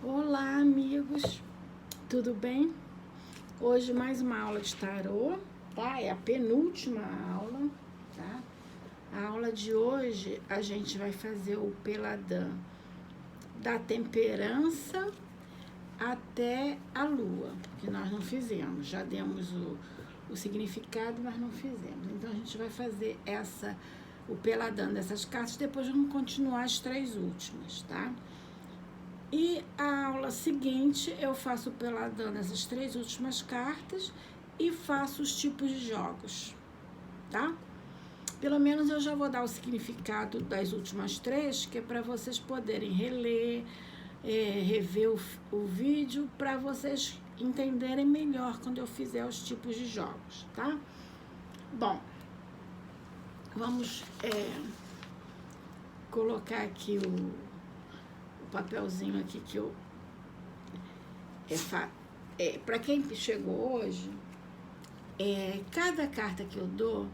Olá, amigos, tudo bem? Hoje mais uma aula de tarô, tá? É a penúltima aula, tá? A aula de hoje a gente vai fazer o Peladã da temperança até a lua, que nós não fizemos, já demos o significado, mas não fizemos. Então a gente vai fazer o Peladã dessas cartas, depois vamos continuar as três últimas, tá? E a aula seguinte eu faço peladando essas três últimas cartas e faço os tipos de jogos, tá? Pelo menos eu já vou dar o significado das últimas três, que é para vocês poderem reler, rever o vídeo, para vocês entenderem melhor quando eu fizer os tipos de jogos, tá? Bom, vamos colocar aqui o papelzinho aqui que eu para quem chegou hoje, cada carta que eu dou,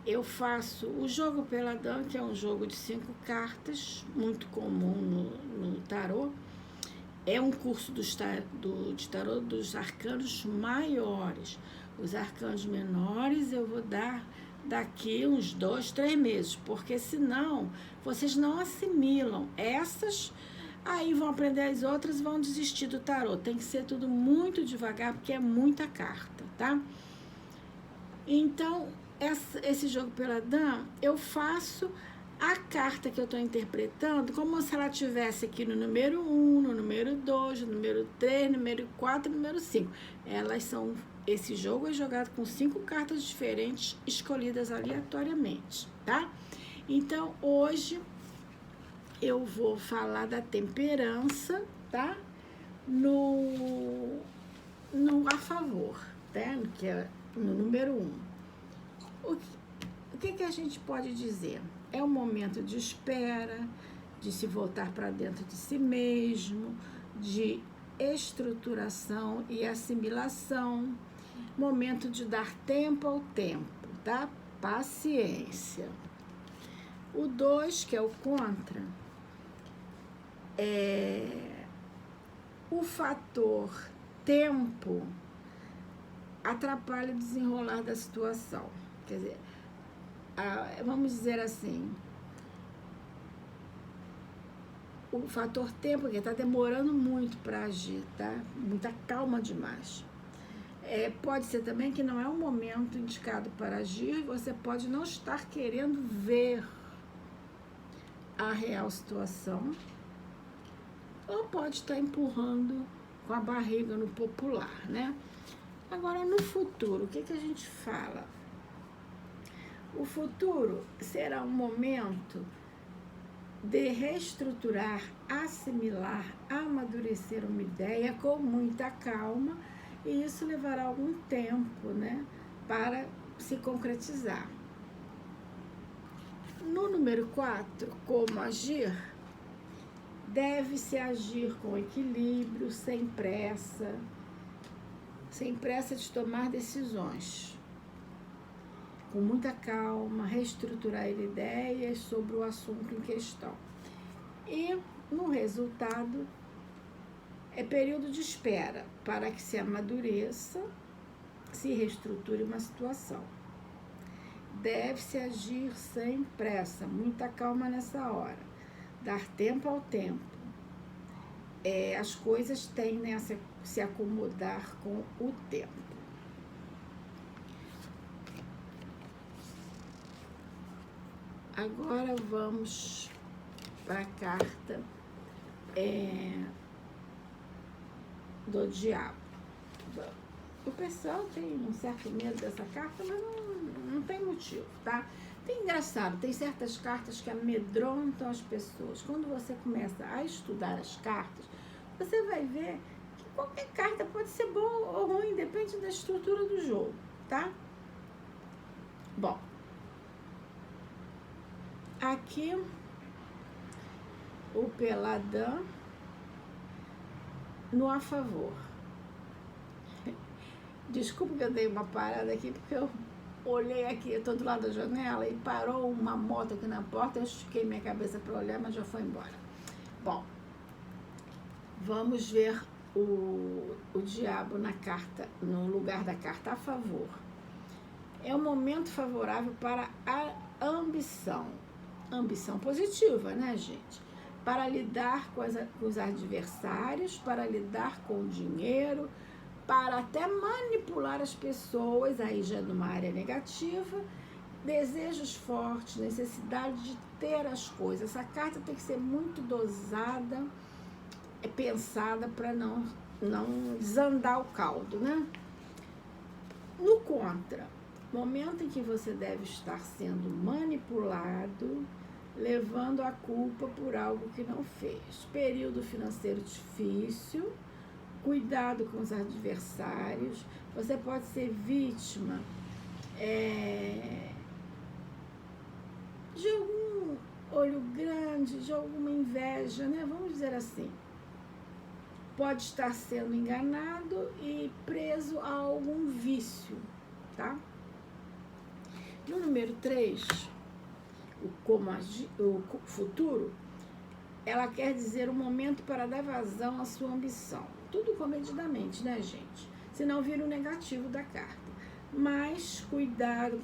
eu faço o jogo Peladã, que é um jogo de 5 cartas, muito comum no tarô. É um curso de tarô dos arcanos maiores. Os arcanos menores eu vou dar daqui uns 2, 3 meses, porque senão vocês não assimilam essas. Aí vão aprender as outras e vão desistir do tarô. Tem que ser tudo muito devagar, porque é muita carta, tá? Então, esse jogo Peladã, eu faço a carta que eu estou interpretando como se ela estivesse aqui no número 1, no número 2, no número 3, no número 4 e no número 5. Esse jogo é jogado com 5 cartas diferentes, escolhidas aleatoriamente, tá? Então, hoje eu vou falar da temperança, tá? No a favor, tá? Que é no número 1. O que a gente pode dizer? É um momento de espera, de se voltar para dentro de si mesmo, de estruturação e assimilação, momento de dar tempo ao tempo, tá? Paciência. O 2, que é o contra, o fator tempo atrapalha o desenrolar da situação. Quer dizer, vamos dizer assim, o fator tempo que está demorando muito para agir, tá? Muita calma demais. Pode ser também que não é um momento indicado para agir, você pode não estar querendo ver a real situação, ou pode estar empurrando com a barriga no popular, né? Agora, no futuro, o que a gente fala? O futuro será um momento de reestruturar, assimilar, amadurecer uma ideia com muita calma, e isso levará algum tempo, né, para se concretizar. No número 4, como agir? Deve-se agir com equilíbrio, sem pressa de tomar decisões. Com muita calma, reestruturar ideias sobre o assunto em questão. E, no resultado, é período de espera para que se amadureça, se reestruture uma situação. Deve-se agir sem pressa, muita calma nessa hora. Dar tempo ao tempo. As coisas tendem a se acomodar com o tempo. Agora vamos para a carta do diabo. O pessoal tem um certo medo dessa carta, mas não tem motivo, tá? Tem engraçado, tem certas cartas que amedrontam as pessoas. Quando você começa a estudar as cartas, você vai ver que qualquer carta pode ser boa ou ruim, depende da estrutura do jogo, tá? Bom, aqui o Peladã no a favor. Desculpa que eu dei uma parada aqui, porque eu olhei aqui, eu tô do lado da janela e parou uma moto aqui na porta, eu estiquei minha cabeça para olhar, mas já foi embora. Bom, Vamos ver o diabo na carta, no lugar da carta a favor. É um momento favorável para a ambição. Ambição positiva, né, gente? Para lidar com os adversários, para lidar com o dinheiro, para até manipular as pessoas, aí já numa área negativa, desejos fortes, necessidade de ter as coisas. Essa carta tem que ser muito dosada, pensada para não desandar o caldo, né? No contra, momento em que você deve estar sendo manipulado, levando a culpa por algo que não fez. Período financeiro difícil, cuidado com os adversários, você pode ser vítima de algum olho grande, de alguma inveja, né? Vamos dizer assim. Pode estar sendo enganado e preso a algum vício, tá? No número 3, o futuro, ela quer dizer um momento para dar vazão à sua ambição. Tudo comedidamente, né, gente? Senão vira o negativo da carta. Mas cuidado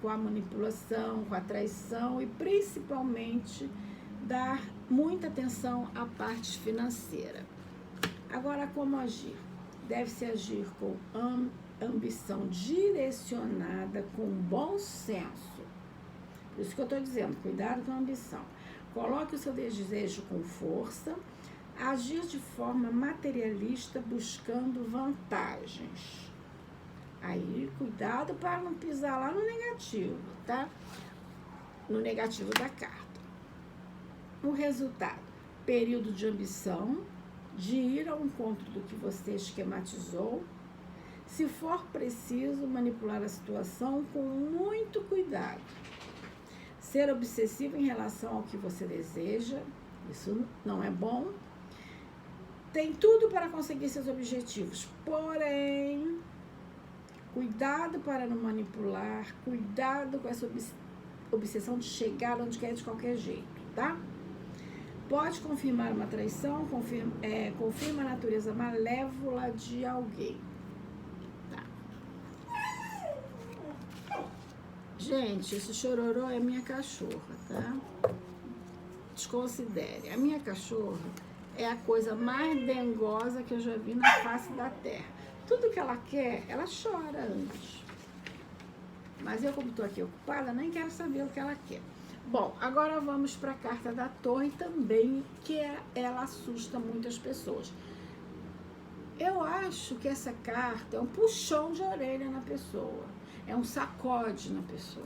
com a manipulação, com a traição e principalmente dar muita atenção à parte financeira. Agora, como agir? Deve-se agir com ambição direcionada, com bom senso. Por isso que eu estou dizendo, cuidado com a ambição. Coloque o seu desejo com força, agir de forma materialista, buscando vantagens. Aí, cuidado para não pisar lá no negativo, tá? No negativo da carta. O resultado, período de ambição, de ir ao encontro do que você esquematizou. Se for preciso, manipular a situação com muito cuidado. Ser obsessivo em relação ao que você deseja, isso não é bom. Tem tudo para conseguir seus objetivos, porém, cuidado para não manipular, cuidado com essa obsessão de chegar onde quer de qualquer jeito, tá? Pode confirmar uma traição, confirma a natureza malévola de alguém. Tá. Gente, esse chororô é minha cachorra, tá? Desconsidere. A minha cachorra é a coisa mais dengosa que eu já vi na face da terra. Tudo que ela quer, ela chora antes. Mas eu, como estou aqui ocupada, nem quero saber o que ela quer. Bom, agora vamos para a carta da Torre também, que ela assusta muitas pessoas. Eu acho que essa carta é um puxão de orelha na pessoa, é um sacode na pessoa,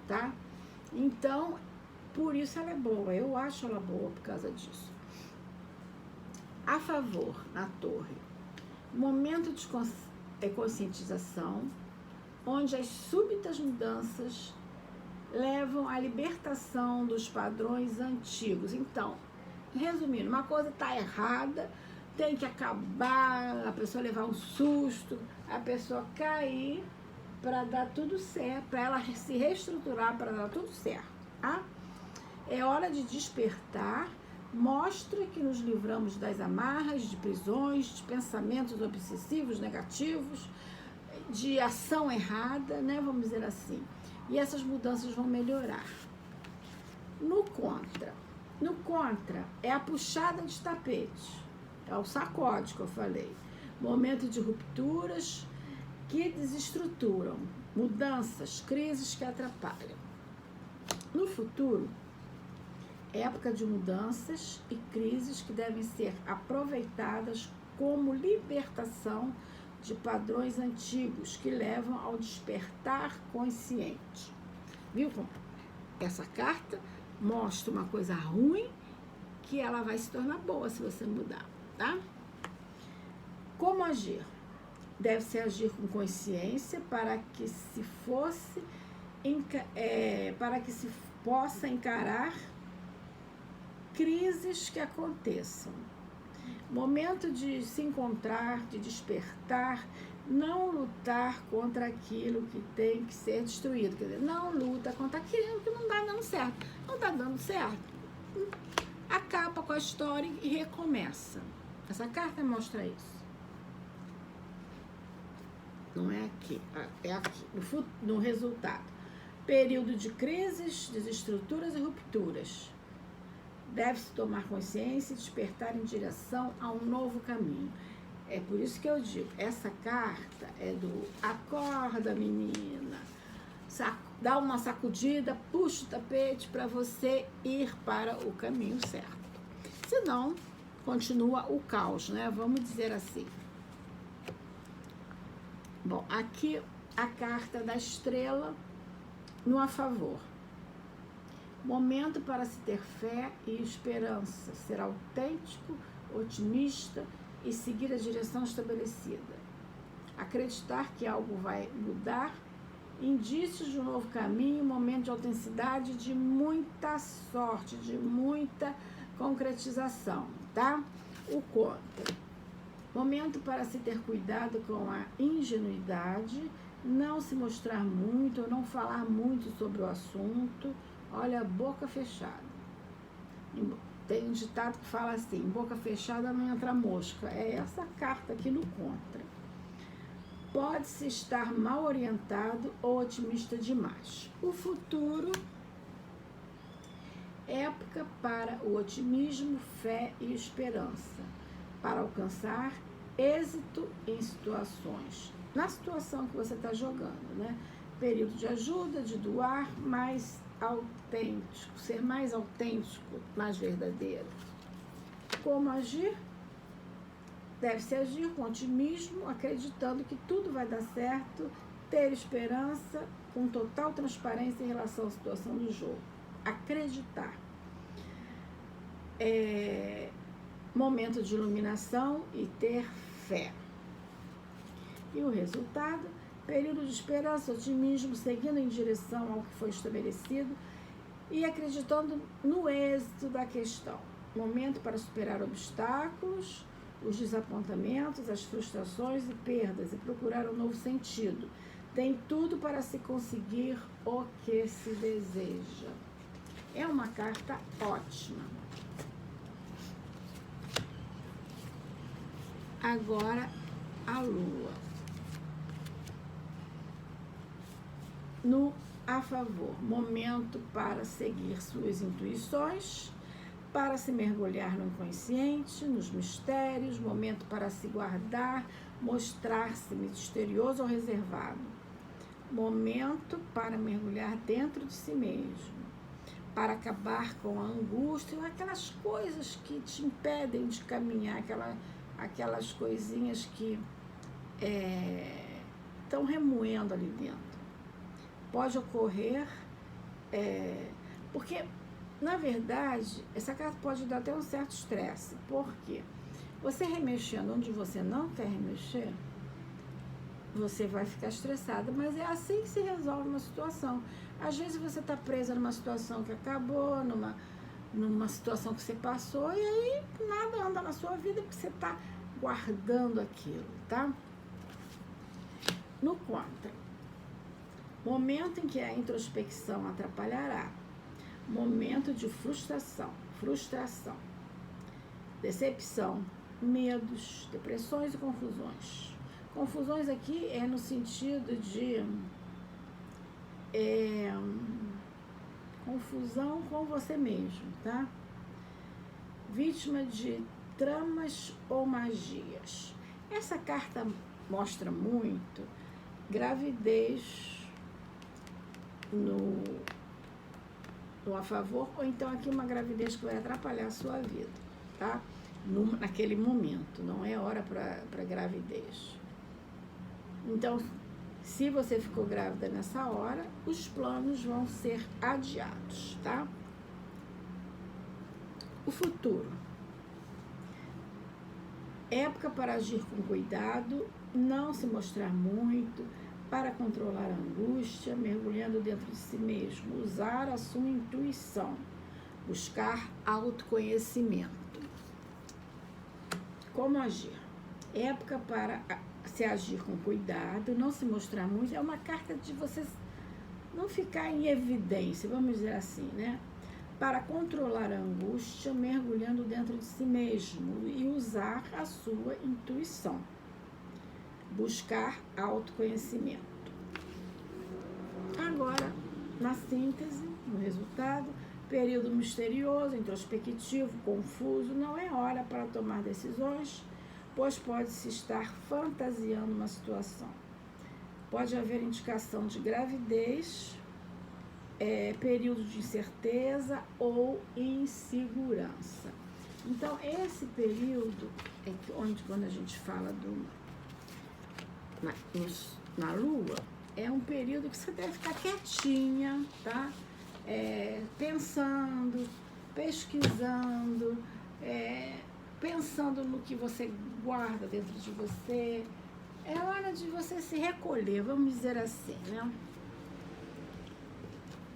tá? Então, por isso ela é boa, eu acho ela boa por causa disso. A favor, na Torre, momento de conscientização, onde as súbitas mudanças levam à libertação dos padrões antigos. Então, resumindo, uma coisa está errada, tem que acabar, a pessoa levar um susto, a pessoa cair para dar tudo certo, para ela se reestruturar, para dar tudo certo, tá? É hora de despertar, mostra que nos livramos das amarras, de prisões, de pensamentos obsessivos, negativos, de ação errada, né? Vamos dizer assim. E essas mudanças vão melhorar. No contra é a puxada de tapete, é o sacode que eu falei. Momento de rupturas que desestruturam, mudanças, crises que atrapalham. No futuro, época de mudanças e crises que devem ser aproveitadas como libertação de padrões antigos que levam ao despertar consciente. Viu? Essa carta mostra uma coisa ruim que ela vai se tornar boa se você mudar, tá? Como agir? Deve-se agir com consciência para que se possa encarar crises que aconteçam. Momento de se encontrar, de despertar, não lutar contra aquilo que tem que ser destruído. Quer dizer, não luta contra aquilo que não está dando certo. Não está dando certo? acaba com a história e recomeça. Essa carta mostra isso. Não é aqui, é aqui, no resultado. Período de crises, desestruturas e rupturas. Deve-se tomar consciência e despertar em direção a um novo caminho. É por isso que eu digo, essa carta é do acorda, menina. Dá uma sacudida, puxa o tapete para você ir para o caminho certo. Senão, continua o caos, né? Vamos dizer assim. Bom, aqui a carta da estrela no a favor. Momento para se ter fé e esperança, ser autêntico, otimista e seguir a direção estabelecida. Acreditar que algo vai mudar, indícios de um novo caminho, momento de autenticidade, de muita sorte, de muita concretização, tá? O contra. Momento para se ter cuidado com a ingenuidade, não se mostrar muito ou não falar muito sobre o assunto. Olha, boca fechada. Tem um ditado que fala assim, boca fechada não entra mosca. É essa carta aqui no contra. Pode-se estar mal orientado ou otimista demais. O futuro, época para o otimismo, fé e esperança, para alcançar êxito em situações. Na situação que você está jogando, né? Período de ajuda, de doar, mais autêntico, ser mais autêntico, mais verdadeiro. Como agir? Deve-se agir com otimismo, acreditando que tudo vai dar certo, ter esperança, com total transparência em relação à situação do jogo. Acreditar. Momento de iluminação e ter fé. E o resultado? Período de esperança, otimismo, seguindo em direção ao que foi estabelecido e acreditando no êxito da questão. Momento para superar obstáculos, os desapontamentos, as frustrações e perdas e procurar um novo sentido. Tem tudo para se conseguir o que se deseja. É uma carta ótima. Agora, a Lua. No a favor, momento para seguir suas intuições, para se mergulhar no inconsciente, nos mistérios, momento para se guardar, mostrar-se misterioso ou reservado. Momento para mergulhar dentro de si mesmo, para acabar com a angústia, aquelas coisas que te impedem de caminhar, aquelas coisinhas que estão remoendo ali dentro. Pode ocorrer, porque, na verdade, essa carta pode dar até um certo estresse. Por quê? Você remexendo onde você não quer remexer, você vai ficar estressada, mas é assim que se resolve uma situação. Às vezes você está presa numa situação que acabou, numa situação que você passou, e aí nada anda na sua vida porque você está guardando aquilo, tá? No contra, momento em que a introspecção atrapalhará, momento de frustração, decepção, medos, depressões e confusões. Confusões aqui é no sentido de confusão com você mesmo, tá? Vítima de tramas ou magias. Essa carta mostra muito gravidez no a favor, ou então aqui uma gravidez que vai atrapalhar a sua vida, tá? Naquele momento, não é hora para gravidez. Então, se você ficou grávida nessa hora, os planos vão ser adiados, tá? O futuro. Época para agir com cuidado, não se mostrar muito, para controlar a angústia, mergulhando dentro de si mesmo, usar a sua intuição, buscar autoconhecimento. Como agir? Época para se agir com cuidado, não se mostrar muito, é uma carta de você não ficar em evidência, vamos dizer assim, né? para controlar a angústia, mergulhando dentro de si mesmo e usar a sua intuição. Buscar autoconhecimento. Agora, na síntese, no resultado, período misterioso, introspectivo, confuso, não é hora para tomar decisões, pois pode-se estar fantasiando uma situação. Pode haver indicação de gravidez, período de incerteza ou insegurança. Então, esse período, onde quando a gente fala na Lua, é um período que você deve ficar quietinha, tá? Pensando, pesquisando, pensando no que você guarda dentro de você. É hora de você se recolher, vamos dizer assim, né?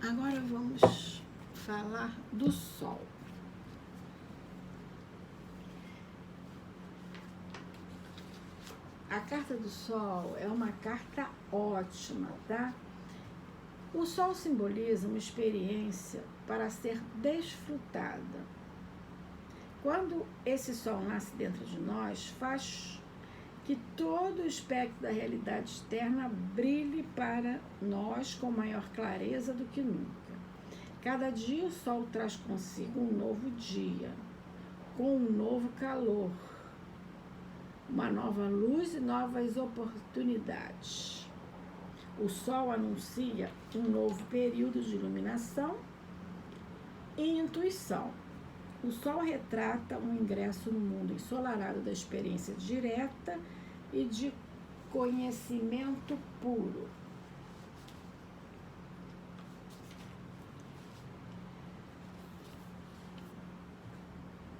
Agora vamos falar do Sol. A carta do Sol é uma carta ótima, tá? O Sol simboliza uma experiência para ser desfrutada. Quando esse Sol nasce dentro de nós, faz que todo o espectro da realidade externa brilhe para nós com maior clareza do que nunca. Cada dia o Sol traz consigo um novo dia, com um novo calor, uma nova luz e novas oportunidades. O Sol anuncia um novo período de iluminação e intuição. O Sol retrata um ingresso no mundo ensolarado da experiência direta e de conhecimento puro.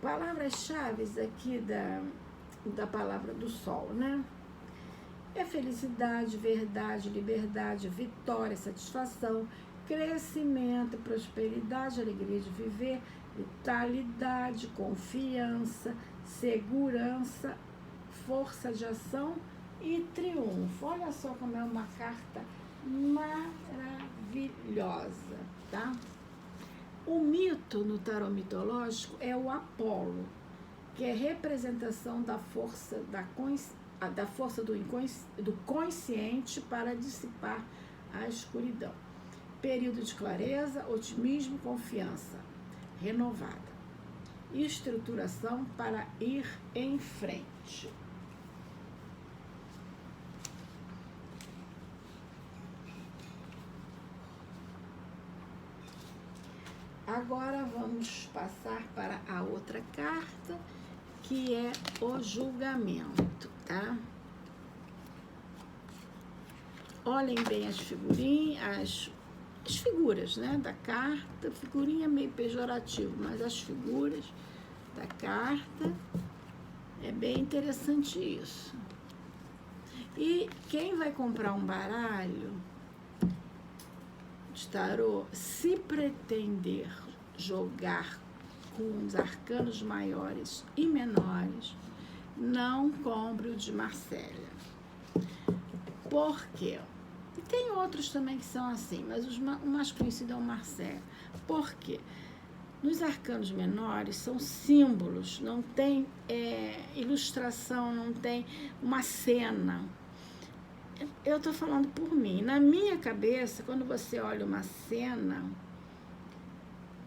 Palavras-chave aqui da palavra do Sol, né? É felicidade, verdade, liberdade, vitória, satisfação, crescimento, prosperidade, alegria de viver, vitalidade, confiança, segurança, força de ação e triunfo. Olha só como é uma carta maravilhosa, tá? O mito no tarô mitológico é o Apolo, que é representação da força do consciente para dissipar a escuridão. Período de clareza, otimismo, confiança renovada. Estruturação para ir em frente. Agora vamos passar para a outra carta, que é o julgamento, tá? Olhem bem as figurinhas, as figuras, né, da carta. Figurinha é meio pejorativo, mas as figuras da carta é bem interessante isso. E quem vai comprar um baralho de tarô, se pretender jogar com os arcanos maiores e menores, não compre o de Marcélia. Por quê? E tem outros também que são assim, mas o mais conhecido é o Marcélia. Por quê? Nos arcanos menores são símbolos, não tem ilustração, não tem uma cena. Eu estou falando por mim. Na minha cabeça, quando você olha uma cena,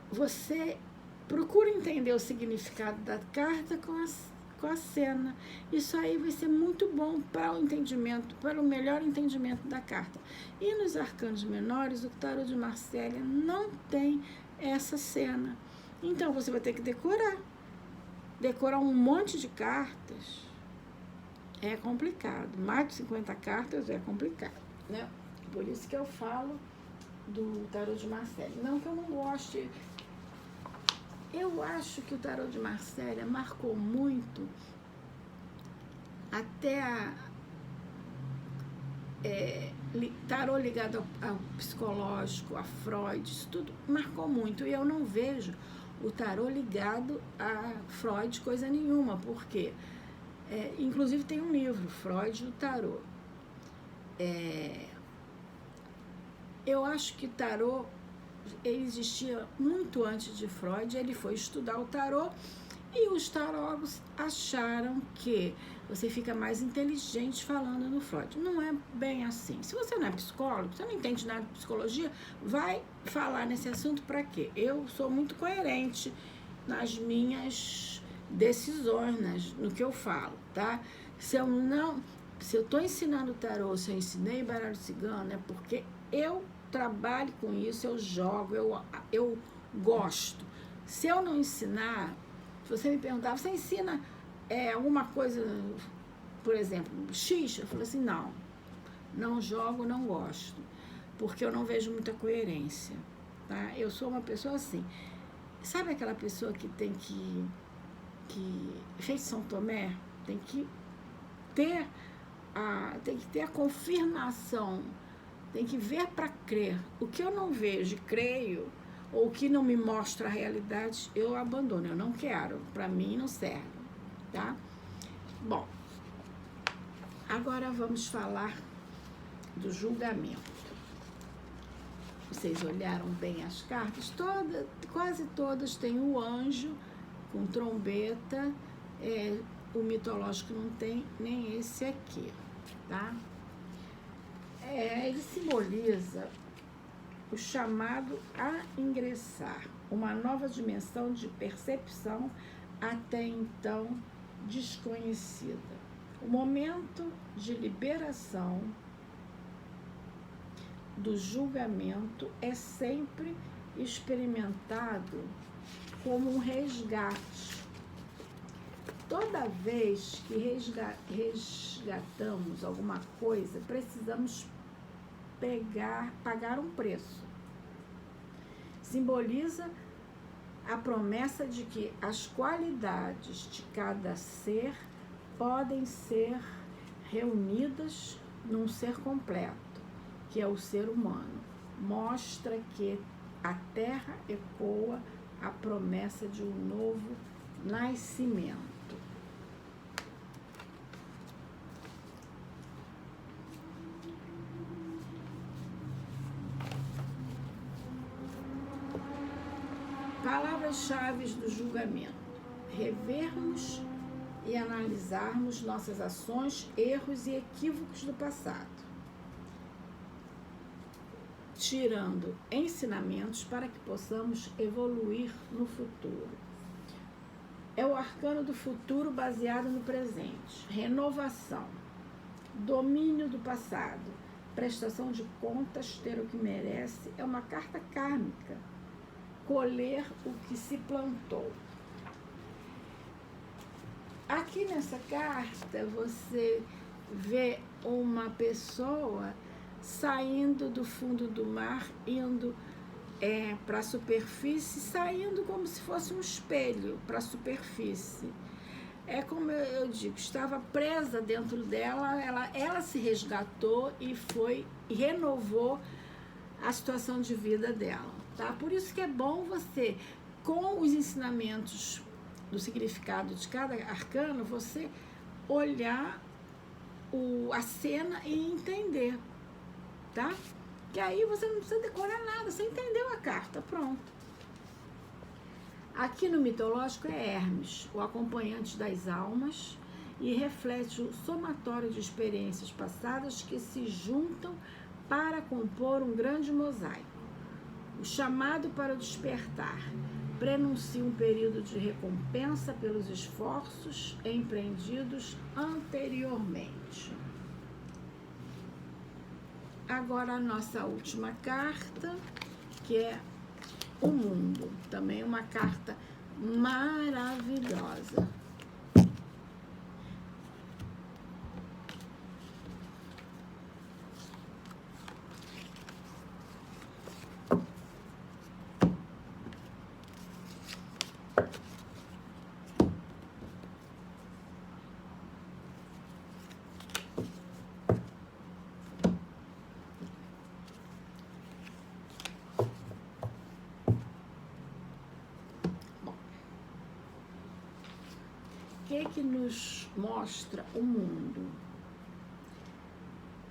você procura entender o significado da carta com a cena. Isso aí vai ser muito bom para o entendimento, para o melhor entendimento da carta. E nos arcanos menores, o tarô de Marcélia não tem essa cena. Então, você vai ter que decorar um monte de cartas. É complicado. Mais de 50 cartas é complicado, né? Por isso que eu falo do tarô de Marcélia. Não que eu não goste. Eu acho que o tarô de Marcélia marcou muito até tarô ligado ao psicológico, a Freud, isso tudo marcou muito. E eu não vejo o tarô ligado a Freud coisa nenhuma, porque inclusive tem um livro, Freud e o Tarô. Eu acho que tarô ele existia muito antes de Freud. Ele foi estudar o tarô e os tarólogos acharam que você fica mais inteligente falando no Freud. Não é bem assim. Se você não é psicólogo, você não entende nada de psicologia, vai falar nesse assunto para quê? Eu sou muito coerente nas minhas decisões, no que eu falo, tá? Se eu tô ensinando tarô, se eu ensinei baralho cigano, é porque eu trabalho com isso, eu jogo, eu gosto. Se eu não ensinar, se você me perguntar, você ensina alguma coisa, por exemplo, X? Eu falo assim, não jogo, não gosto, porque eu não vejo muita coerência, tá? Eu sou uma pessoa assim, sabe aquela pessoa que tem que fez São Tomé, tem que ter a confirmação, tem que ver para crer. O que eu não vejo e creio, ou o que não me mostra a realidade, eu abandono, eu não quero, para mim não serve, tá? Bom, agora vamos falar do julgamento. Vocês olharam bem as cartas? Quase todas têm o anjo com trombeta, o mitológico não tem nem esse aqui, tá? Ele simboliza o chamado a ingressar, uma nova dimensão de percepção até então desconhecida. O momento de liberação do julgamento é sempre experimentado como um resgate. Toda vez que resgatamos alguma coisa, precisamos pagar um preço. Simboliza a promessa de que as qualidades de cada ser podem ser reunidas num ser completo, que é o ser humano. Mostra que a Terra ecoa a promessa de um novo nascimento. Palavras-chave do julgamento: revermos e analisarmos nossas ações, erros e equívocos do passado, tirando ensinamentos para que possamos evoluir no futuro. É o arcano do futuro baseado no presente. Renovação, domínio do passado, prestação de contas, ter o que merece. É uma carta kármica. Colher o que se plantou. Aqui nessa carta você vê uma pessoa saindo do fundo do mar, indo para a superfície, saindo como se fosse um espelho para a superfície. É como eu digo, estava presa dentro dela, ela se resgatou e renovou a situação de vida dela. Tá? Por isso que é bom você, com os ensinamentos do significado de cada arcano, você olhar a cena e entender, tá? Que aí você não precisa decorar nada, você entendeu a carta, pronto. Aqui no mitológico é Hermes, o acompanhante das almas, e reflete o somatório de experiências passadas que se juntam para compor um grande mosaico. O chamado para o despertar prenuncia um período de recompensa pelos esforços empreendidos anteriormente. Agora a nossa última carta, que é o mundo. Também uma carta maravilhosa. O que nos mostra o mundo?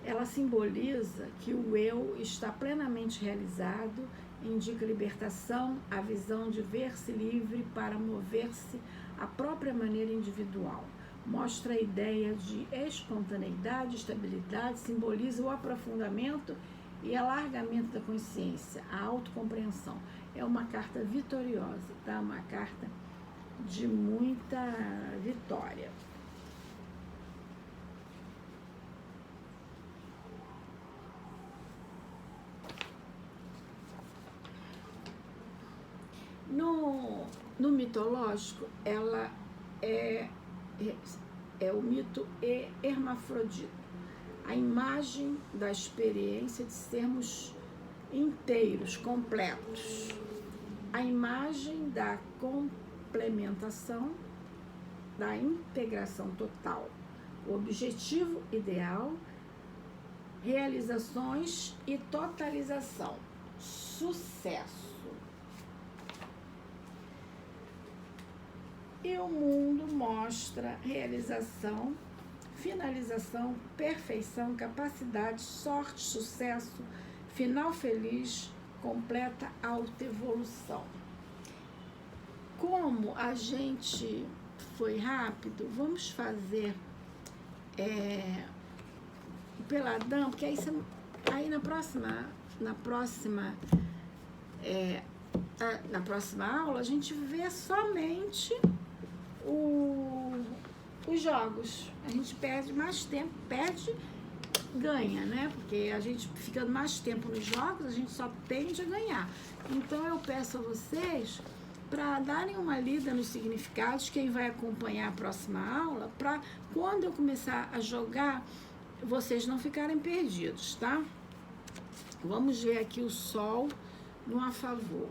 Ela simboliza que o eu está plenamente realizado indica libertação, a visão de ver-se livre para mover-se à própria maneira individual. Mostra a ideia de espontaneidade, estabilidade, simboliza o aprofundamento e alargamento da consciência, a autocompreensão. É uma carta vitoriosa, tá? Uma carta de muita vitória. No mitológico, ela é o mito hermafrodita, a imagem da experiência de sermos inteiros, completos, a imagem da complementação, da integração total, o objetivo ideal, realizações e totalização, sucesso. E o mundo mostra realização, finalização, perfeição, capacidade, sorte, sucesso, final feliz, completa autoevolução. Como a gente foi rápido, vamos fazer pela Adão, porque aí na próxima aula a gente vê somente os jogos. A gente perde mais tempo, ganha, né? Porque a gente ficando mais tempo nos jogos, a gente só tende a ganhar. Então eu peço a vocês para darem uma lida nos significados, quem vai acompanhar a próxima aula, para quando eu começar a jogar, vocês não ficarem perdidos, tá? Vamos ver aqui o Sol no a favor.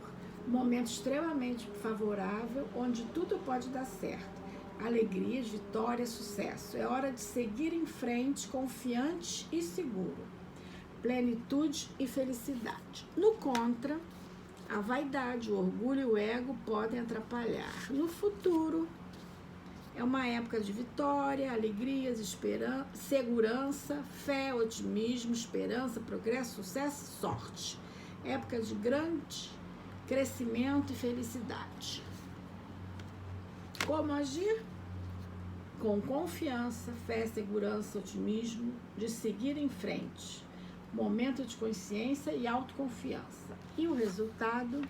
Momento extremamente favorável, onde tudo pode dar certo. Alegrias, vitória, sucesso. É hora de seguir em frente, confiante e seguro. Plenitude e felicidade. No contra, a vaidade, o orgulho e o ego podem atrapalhar. No futuro, é uma época de vitória, alegrias, esperança, segurança, fé, otimismo, esperança, progresso, sucesso e sorte. Época de grande crescimento e felicidade. Como agir? Com confiança, fé, segurança, otimismo, de seguir em frente. Momento de consciência e autoconfiança. E o resultado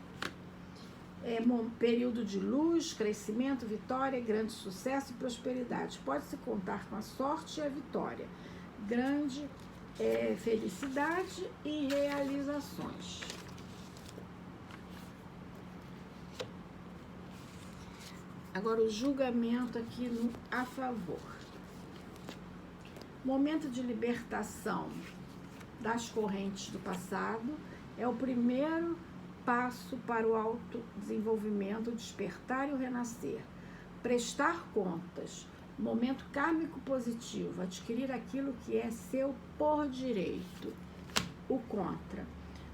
é período de luz, crescimento, vitória, grande sucesso e prosperidade. Pode-se contar com a sorte e a vitória. Grande felicidade e realizações. Agora o julgamento aqui no a favor. Momento de libertação das correntes do passado é o primeiro passo para o autodesenvolvimento, o despertar e o renascer. Prestar contas, momento kármico positivo, adquirir aquilo que é seu por direito. O contra,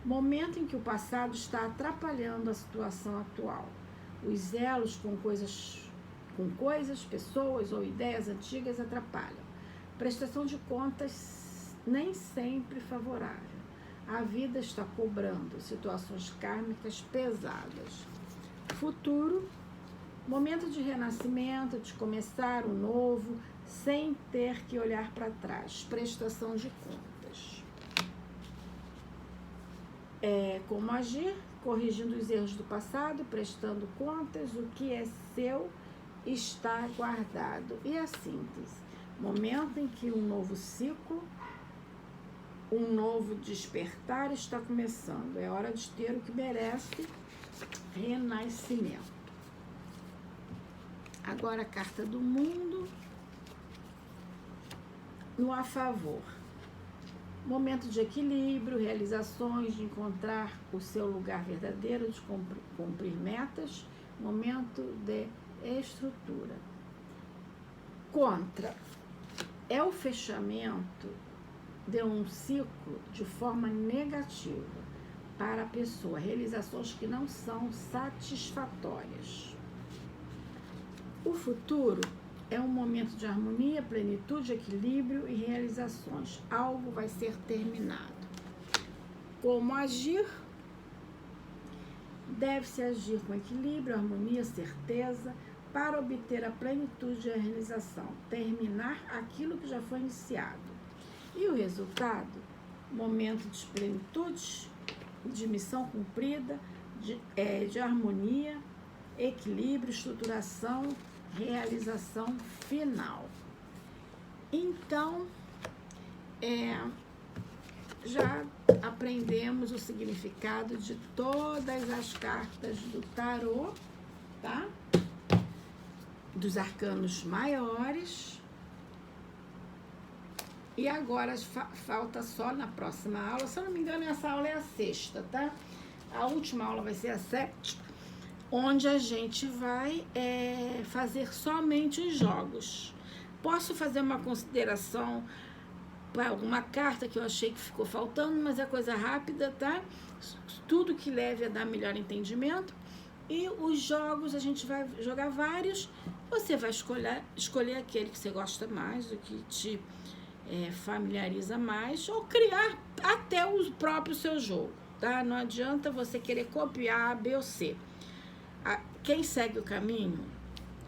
momento em que o passado está atrapalhando a situação atual. Os elos com coisas, pessoas ou ideias antigas atrapalham. Prestação de contas nem sempre favorável. A vida está cobrando situações kármicas pesadas. Futuro, momento de renascimento, de começar o novo, sem ter que olhar para trás. Prestação de contas. Como agir? Corrigindo os erros do passado, prestando contas, o que é seu está guardado. E a síntese? Momento em que um novo ciclo, um novo despertar está começando. É hora de ter o que merece, renascimento. Agora a carta do mundo no a favor. Momento de equilíbrio, realizações, de encontrar o seu lugar verdadeiro, de cumprir metas, momento de estrutura. Contra, é o fechamento de um ciclo de forma negativa para a pessoa, realizações que não são satisfatórias. O futuro é um momento de harmonia, plenitude, equilíbrio e realizações. Algo vai ser terminado. Como agir? Deve-se agir com equilíbrio, harmonia, certeza, para obter a plenitude e a realização, terminar aquilo que já foi iniciado. E o resultado? Momento de plenitude, de missão cumprida, de harmonia, equilíbrio, estruturação, realização final. Então, já aprendemos o significado de todas as cartas do tarô, tá? Dos arcanos maiores. E agora falta só na próxima aula, se eu não me engano, essa aula é a 6ª, tá? A última aula vai ser a 7ª, onde a gente vai fazer somente os jogos. Posso fazer uma consideração para alguma carta que eu achei que ficou faltando, mas é coisa rápida, tá? Tudo que leve a dar melhor entendimento. E os jogos, a gente vai jogar vários. Você vai escolher aquele que você gosta mais, o que te familiariza mais, ou criar até o próprio seu jogo, tá? Não adianta você querer copiar A, B ou C. Quem segue o caminho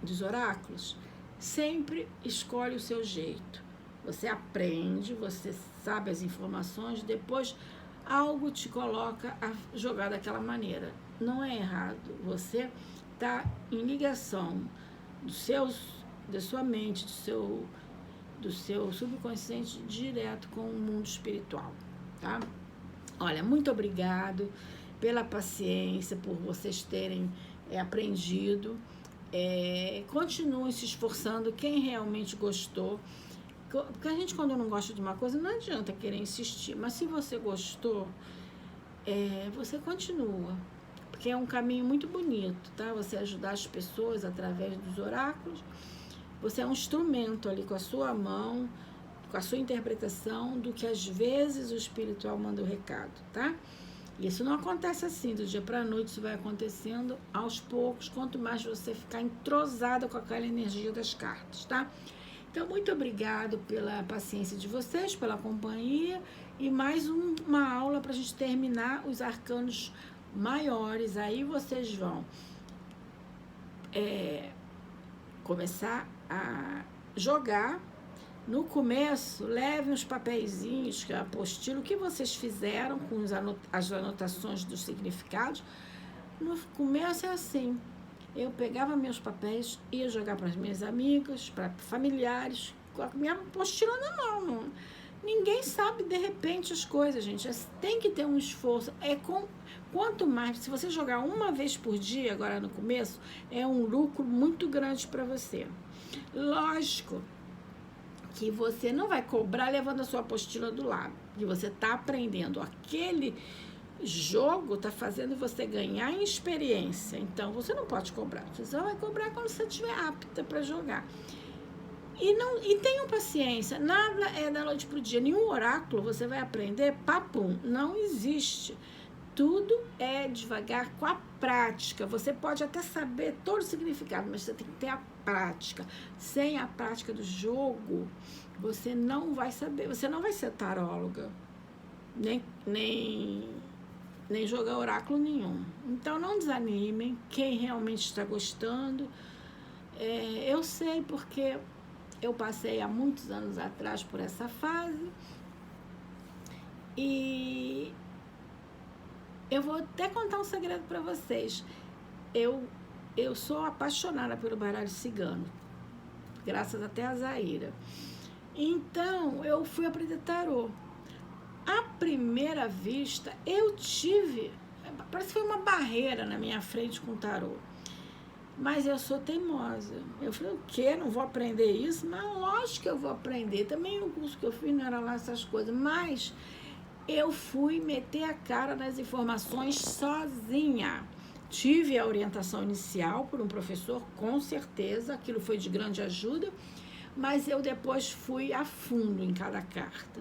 dos oráculos sempre escolhe o seu jeito. Você aprende, você sabe as informações, depois algo te coloca a jogar daquela maneira. Não é errado. Você está em ligação da sua mente, do seu subconsciente direto com o mundo espiritual, tá? Olha, muito obrigado pela paciência, por vocês terem aprendido. Continuem se esforçando, quem realmente gostou. Porque a gente, quando não gosta de uma coisa, não adianta querer insistir. Mas se você gostou, você continua. Porque é um caminho muito bonito, tá? Você ajudar as pessoas através dos oráculos. Você é um instrumento ali com a sua mão, com a sua interpretação do que às vezes o espiritual manda o recado, tá? Isso não acontece assim, do dia para a noite, isso vai acontecendo aos poucos, quanto mais você ficar entrosada com aquela energia das cartas, tá? Então, muito obrigado pela paciência de vocês, pela companhia, e mais uma aula para a gente terminar os arcanos maiores. Aí vocês vão começar a jogar. No começo, levem os papeizinhos, que é a apostila, o que vocês fizeram com as anotações dos significados. No começo é assim, eu pegava meus papéis, ia jogar para as minhas amigas, para familiares, com a minha apostila na mão. Ninguém sabe, de repente, as coisas, gente. Tem que ter um esforço. Quanto mais, se você jogar uma vez por dia, agora no começo, é um lucro muito grande para você. Lógico que você não vai cobrar levando a sua apostila do lado, que você está aprendendo. Aquele jogo está fazendo você ganhar em experiência, então você não pode cobrar. Você só vai cobrar quando você estiver apta para jogar. E tenham paciência, nada é da noite para o dia. Nenhum oráculo você vai aprender, papum, não existe. Tudo é devagar com a prática. Você pode até saber todo o significado, mas você tem que ter a prática. Sem a prática do jogo, você não vai saber, você não vai ser taróloga, nem jogar oráculo nenhum. Então, não desanimem, quem realmente está gostando. Eu sei porque eu passei há muitos anos atrás por essa fase e eu vou até contar um segredo para vocês. Eu sou apaixonada pelo baralho cigano, graças até a Zaira. Então, eu fui aprender tarô. À primeira vista, parece que foi uma barreira na minha frente com o tarô. Mas eu sou teimosa. Eu falei, o quê? Não vou aprender isso? Mas lógico que eu vou aprender. Também no curso que eu fiz não era lá essas coisas. Mas eu fui meter a cara nas informações sozinha. Tive a orientação inicial por um professor, com certeza. Aquilo foi de grande ajuda. Mas eu depois fui a fundo em cada carta.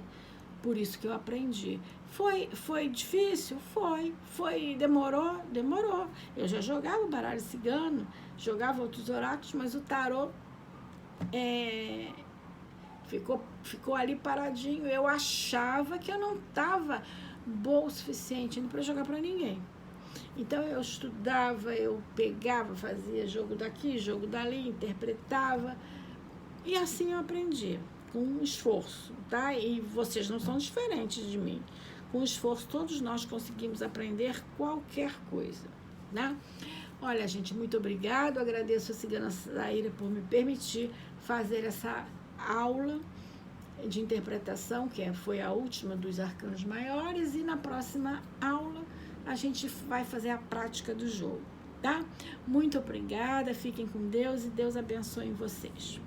Por isso que eu aprendi. Foi difícil? Foi. Demorou? Demorou. Eu já jogava baralho cigano, jogava outros oráculos, mas o tarô ficou ali paradinho. Eu achava que eu não estava boa o suficiente para jogar para ninguém. Então eu estudava, eu pegava, fazia jogo daqui, jogo dali, interpretava, e assim eu aprendi, com esforço, tá? E vocês não são diferentes de mim. Com esforço, todos nós conseguimos aprender qualquer coisa, né? Olha, gente, muito obrigado. Agradeço a Cigana Zaira por me permitir fazer essa aula de interpretação, que foi a última dos arcanos maiores, e na próxima aula a gente vai fazer a prática do jogo, tá? Muito obrigada, fiquem com Deus e Deus abençoe vocês.